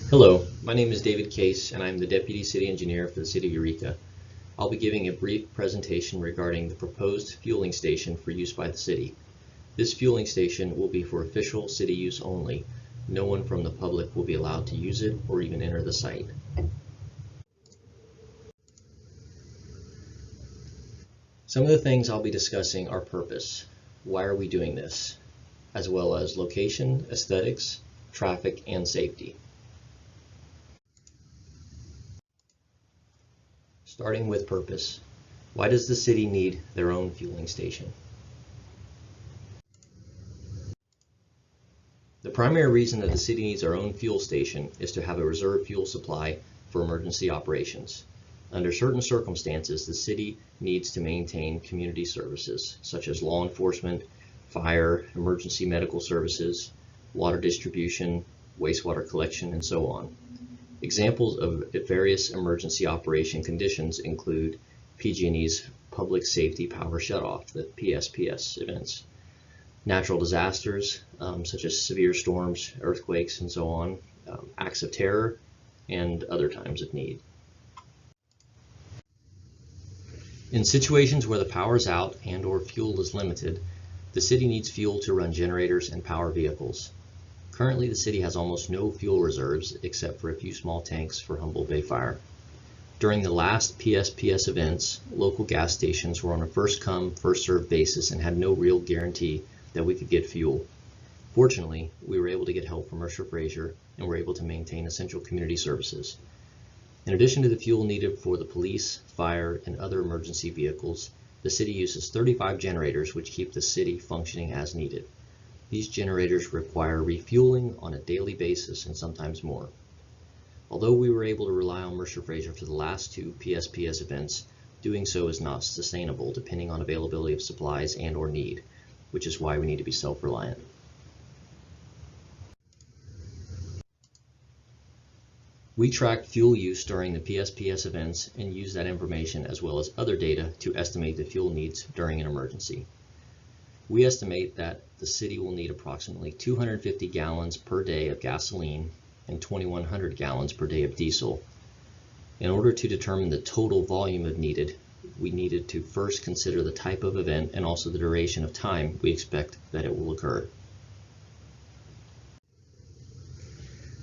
Hello, my name is David Case and I'm the Deputy City Engineer for the City of Eureka. I'll be giving a brief presentation regarding the proposed fueling station for use by the city. This fueling station will be for official city use only. No one from the public will be allowed to use it or even enter the site. Some of the things I'll be discussing are purpose. Why are we doing this? As well as location, aesthetics, traffic, and safety. Starting with purpose. Why does the city need their own fueling station? The primary reason that the city needs our own fuel station is to have a reserve fuel supply for emergency operations. Under certain circumstances, the city needs to maintain community services such as law enforcement, fire, emergency medical services, water distribution, wastewater collection, and so on. Examples of various emergency operation conditions include PG&E's Public Safety Power Shutoff, the PSPS events, natural disasters such as severe storms, earthquakes, and so on, acts of terror, and other times of need. In situations where the power is out and/or fuel is limited, the city needs fuel to run generators and power vehicles. Currently, the city has almost no fuel reserves except for a few small tanks for Humboldt Bay Fire. During the last PSPS events, local gas stations were on a first-come, first-served basis and had no real guarantee that we could get fuel. Fortunately, we were able to get help from Mercer Fraser and were able to maintain essential community services. In addition to the fuel needed for the police, fire, and other emergency vehicles, the city uses 35 generators which keep the city functioning as needed. These generators require refueling on a daily basis and sometimes more. Although we were able to rely on Mercer Fraser for the last two PSPS events, doing so is not sustainable depending on availability of supplies and/or need, which is why we need to be self-reliant. We track fuel use during the PSPS events and use that information as well as other data to estimate the fuel needs during an emergency. We estimate that the city will need approximately 250 gallons per day of gasoline and 2,100 gallons per day of diesel. In order to determine the total volume of needed, we needed to first consider the type of event and also the duration of time we expect that it will occur.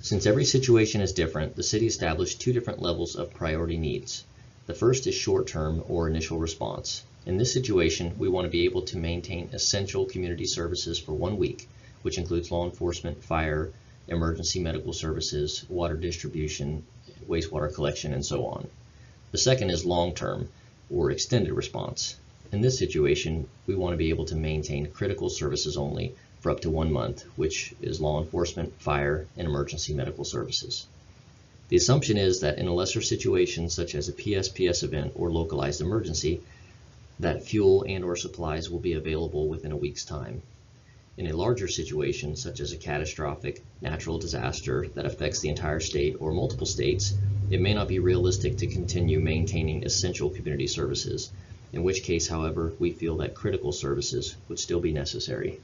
Since every situation is different, the city established two different levels of priority needs. The first is short-term or initial response. In this situation, we want to be able to maintain essential community services for 1 week, which includes law enforcement, fire, emergency medical services, water distribution, wastewater collection, and so on. The second is long-term or extended response. In this situation, we want to be able to maintain critical services only for up to 1 month, which is law enforcement, fire, and emergency medical services. The assumption is that in a lesser situation, such as a PSPS event or localized emergency, that fuel and/or supplies will be available within a week's time. In a larger situation, such as a catastrophic natural disaster that affects the entire state or multiple states, it may not be realistic to continue maintaining essential community services, in which case, however, we feel that critical services would still be necessary.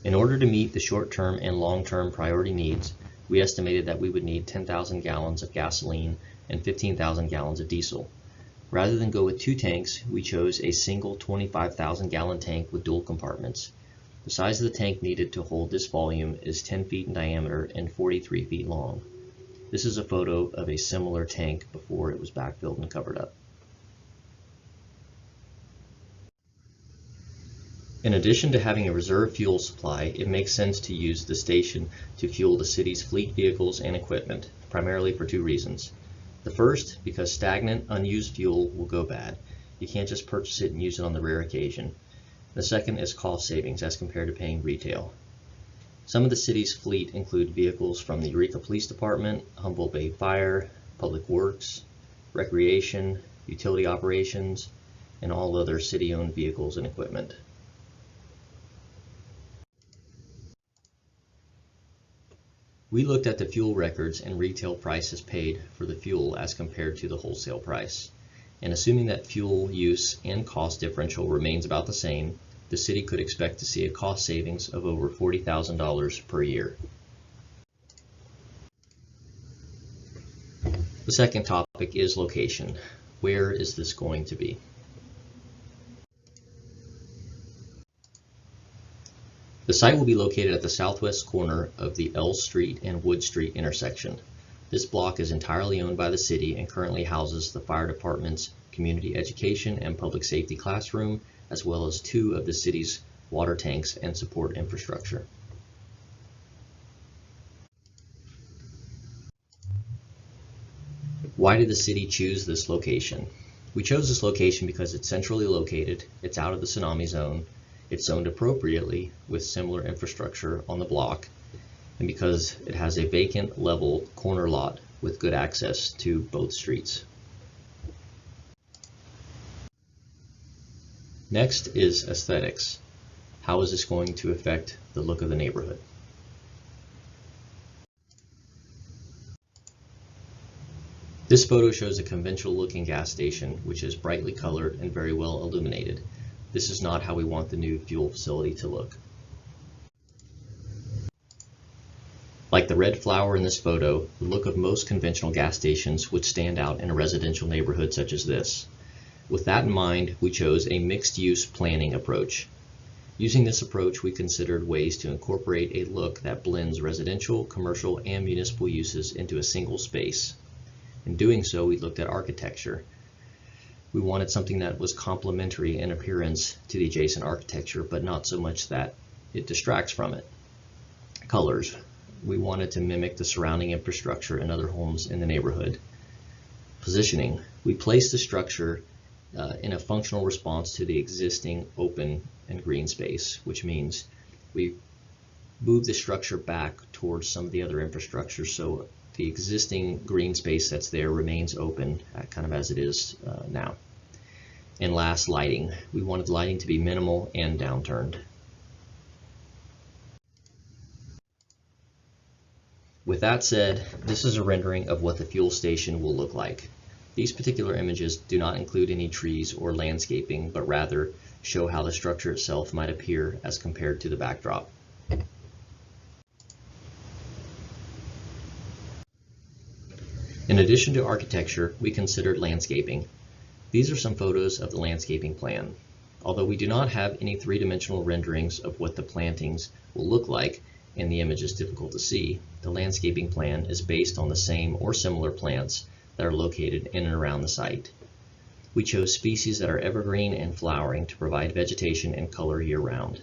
In order to meet the short-term and long-term priority needs, we estimated that we would need 10,000 gallons of gasoline and 15,000 gallons of diesel. Rather than go with two tanks, we chose a single 25,000 gallon tank with dual compartments. The size of the tank needed to hold this volume is 10 feet in diameter and 43 feet long. This is a photo of a similar tank before it was backfilled and covered up. In addition to having a reserve fuel supply, it makes sense to use the station to fuel the city's fleet vehicles and equipment, primarily for two reasons. The first, because stagnant, unused fuel will go bad. You can't just purchase it and use it on the rare occasion. The second is cost savings as compared to paying retail. Some of the city's fleet include vehicles from the Eureka Police Department, Humboldt Bay Fire, Public Works, Recreation, Utility Operations, and all other city-owned vehicles and equipment. We looked at the fuel records and retail prices paid for the fuel as compared to the wholesale price. And assuming that fuel use and cost differential remains about the same, the city could expect to see a cost savings of over $40,000 per year. The second topic is location. Where is this going to be? The site will be located at the southwest corner of the L Street and Wood Street intersection. This block is entirely owned by the city and currently houses the fire department's community education and public safety classroom, as well as 2 of the city's water tanks and support infrastructure. Why did the city choose this location? We chose this location because it's centrally located, it's out of the tsunami zone, it's zoned appropriately with similar infrastructure on the block, and because it has a vacant level corner lot with good access to both streets. Next is aesthetics. How is this going to affect the look of the neighborhood? This photo shows a conventional looking gas station which is brightly colored and very well illuminated. This is not how we want the new fuel facility to look. Like the red flower in this photo, the look of most conventional gas stations would stand out in a residential neighborhood such as this. With that in mind, we chose a mixed-use planning approach. Using this approach, we considered ways to incorporate a look that blends residential, commercial, and municipal uses into a single space. In doing so, we looked at architecture. We wanted something that was complementary in appearance to the adjacent architecture, but not so much that it distracts from it. Colors. We wanted to mimic the surrounding infrastructure and other homes in the neighborhood. Positioning. We placed the structure in a functional response to the existing open and green space, which means we moved the structure back towards some of the other infrastructure so the existing green space that's there remains open, kind of as it is now. And last, lighting. We wanted the lighting to be minimal and downturned. With that said, this is a rendering of what the fuel station will look like. These particular images do not include any trees or landscaping, but rather show how the structure itself might appear as compared to the backdrop. In addition to architecture, we considered landscaping. These are some photos of the landscaping plan. Although we do not have any three-dimensional renderings of what the plantings will look like, and the image is difficult to see, the landscaping plan is based on the same or similar plants that are located in and around the site. We chose species that are evergreen and flowering to provide vegetation and color year-round.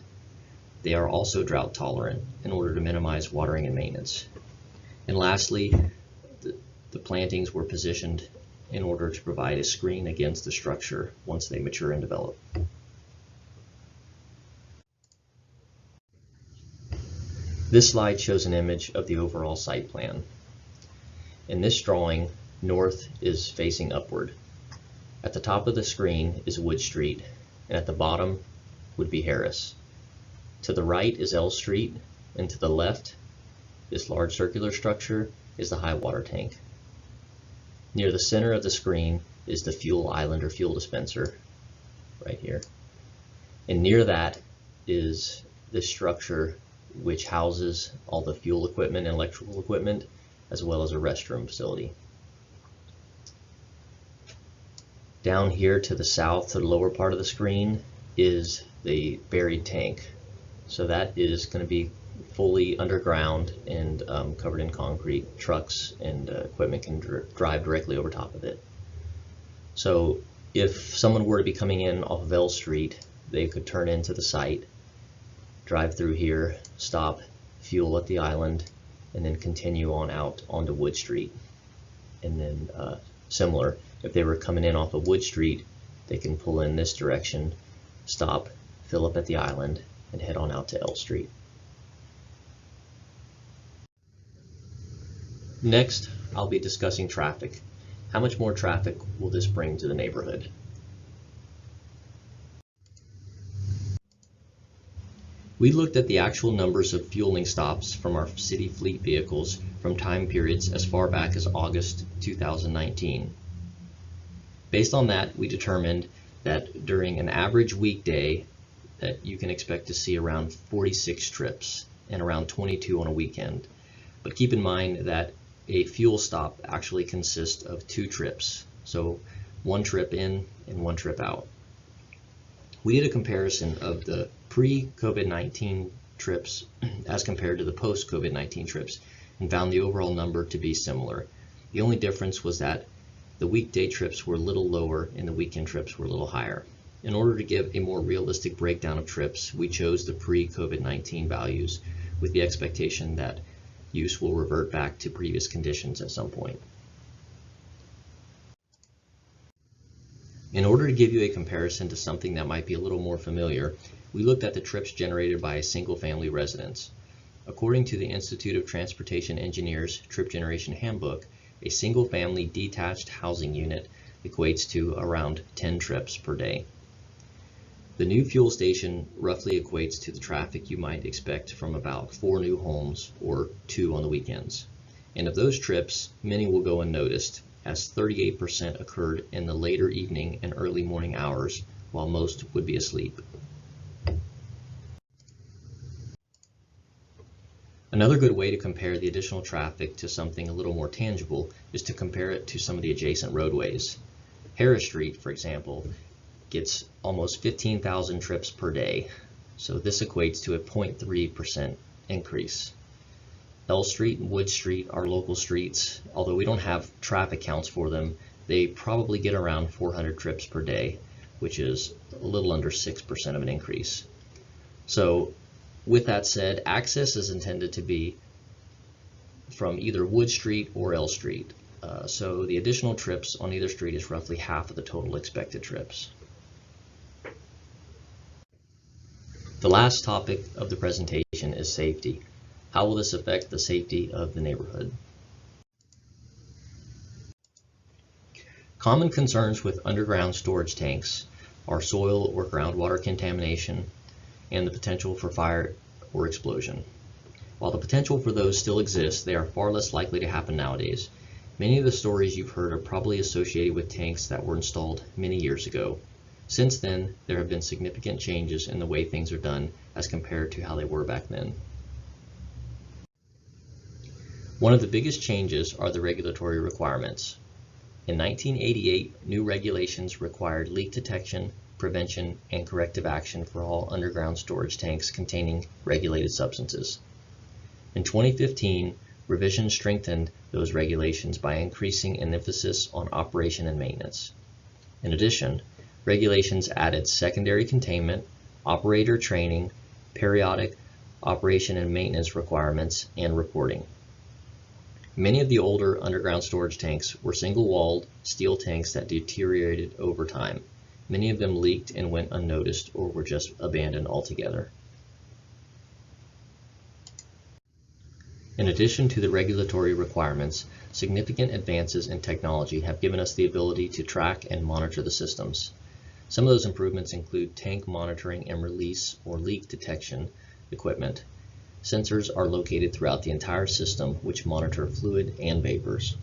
They are also drought tolerant in order to minimize watering and maintenance. And lastly, the plantings were positioned in order to provide a screen against the structure once they mature and develop. This slide shows an image of the overall site plan. In this drawing, north is facing upward. At the top of the screen is Wood Street, and at the bottom would be Harris. To the right is L Street, and to the left, this large circular structure, is the high water tank. Near the center of the screen is the fuel island or fuel dispenser, right here. And near that is the structure which houses all the fuel equipment and electrical equipment, as well as a restroom facility. Down here to the south, to the lower part of the screen, is the buried tank. So that is going to be fully underground and covered in concrete. Trucks and equipment can drive directly over top of it. So if someone were to be coming in off of L Street, they could turn into the site, drive through here, stop, fuel at the island, and then continue on out onto Wood Street. And then similar, if they were coming in off of Wood Street, they can pull in this direction, stop, fill up at the island, and head on out to L Street. Next, I'll be discussing traffic. How much more traffic will this bring to the neighborhood? We looked at the actual numbers of fueling stops from our city fleet vehicles from time periods as far back as August 2019. Based on that, we determined that during an average weekday, that you can expect to see around 46 trips and around 22 on a weekend. But keep in mind that a fuel stop actually consists of 2 trips, so 1 trip in and 1 trip out. We did a comparison of the pre-COVID-19 trips as compared to the post-COVID-19 trips and found the overall number to be similar. The only difference was that the weekday trips were a little lower and the weekend trips were a little higher. In order to give a more realistic breakdown of trips, we chose the pre-COVID-19 values with the expectation that use will revert back to previous conditions at some point. In order to give you a comparison to something that might be a little more familiar, we looked at the trips generated by a single-family residence. According to the Institute of Transportation Engineers Trip Generation Handbook, a single-family detached housing unit equates to around 10 trips per day. The new fuel station roughly equates to the traffic you might expect from about 4 new homes or 2 on the weekends. And of those trips, many will go unnoticed, as 38% occurred in the later evening and early morning hours, while most would be asleep. Another good way to compare the additional traffic to something a little more tangible is to compare it to some of the adjacent roadways. Harris Street, for example, gets almost 15,000 trips per day, so this equates to a 0.3% increase. L Street and Wood Street are local streets. Although we don't have traffic counts for them, they probably get around 400 trips per day, which is a little under 6% of an increase. So with that said, access is intended to be from either Wood Street or L Street. So the additional trips on either street is roughly half of the total expected trips. The last topic of the presentation is safety. How will this affect the safety of the neighborhood? Common concerns with underground storage tanks are soil or groundwater contamination and the potential for fire or explosion. While the potential for those still exists, they are far less likely to happen nowadays. Many of the stories you've heard are probably associated with tanks that were installed many years ago. Since then, there have been significant changes in the way things are done as compared to how they were back then. One of the biggest changes are the regulatory requirements. In 1988, new regulations required leak detection, prevention, and corrective action for all underground storage tanks containing regulated substances. In 2015, revisions strengthened those regulations by increasing an emphasis on operation and maintenance. In addition, regulations added secondary containment, operator training, periodic operation and maintenance requirements, and reporting. Many of the older underground storage tanks were single-walled steel tanks that deteriorated over time. Many of them leaked and went unnoticed or were just abandoned altogether. In addition to the regulatory requirements, significant advances in technology have given us the ability to track and monitor the systems. Some of those improvements include tank monitoring and release or leak detection equipment. Sensors are located throughout the entire system, which monitor fluid and vapors.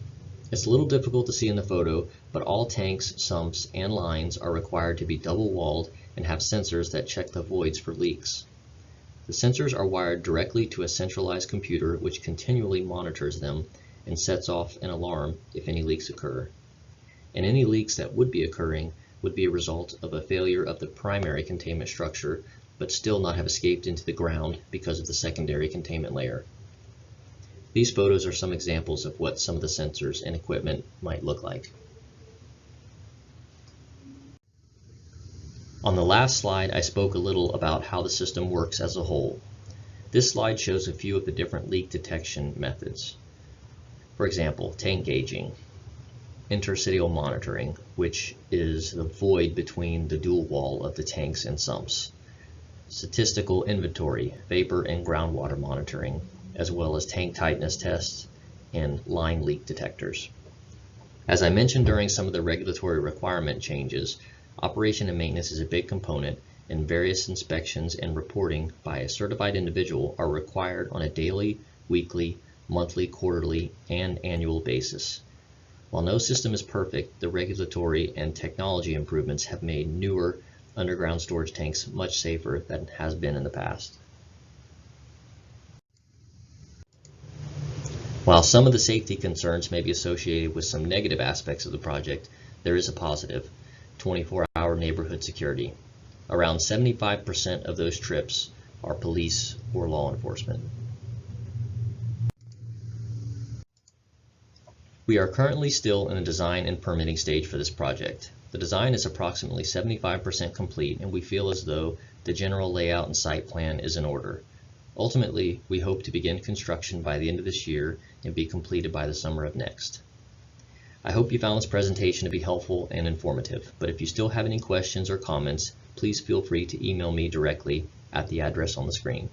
It's a little difficult to see in the photo, but all tanks, sumps, and lines are required to be double-walled and have sensors that check the voids for leaks. The sensors are wired directly to a centralized computer which continually monitors them and sets off an alarm if any leaks occur. And any leaks that would be occurring would be a result of a failure of the primary containment structure, but still not have escaped into the ground because of the secondary containment layer. These photos are some examples of what some of the sensors and equipment might look like. On the last slide, I spoke a little about how the system works as a whole. This slide shows a few of the different leak detection methods. For example, tank gauging, interstitial monitoring, which is the void between the dual wall of the tanks and sumps, statistical inventory, vapor and groundwater monitoring, as well as tank tightness tests and line leak detectors. As I mentioned during some of the regulatory requirement changes, operation and maintenance is a big component, and various inspections and reporting by a certified individual are required on a daily, weekly, monthly, quarterly, and annual basis. While no system is perfect, the regulatory and technology improvements have made newer, underground storage tanks much safer than has been in the past. While some of the safety concerns may be associated with some negative aspects of the project, there is a positive: 24-hour neighborhood security. Around 75% of those trips are police or law enforcement. We are currently still in the design and permitting stage for this project. The design is approximately 75% complete, and we feel as though the general layout and site plan is in order. Ultimately, we hope to begin construction by the end of this year and be completed by the summer of next. I hope you found this presentation to be helpful and informative, but if you still have any questions or comments, please feel free to email me directly at the address on the screen.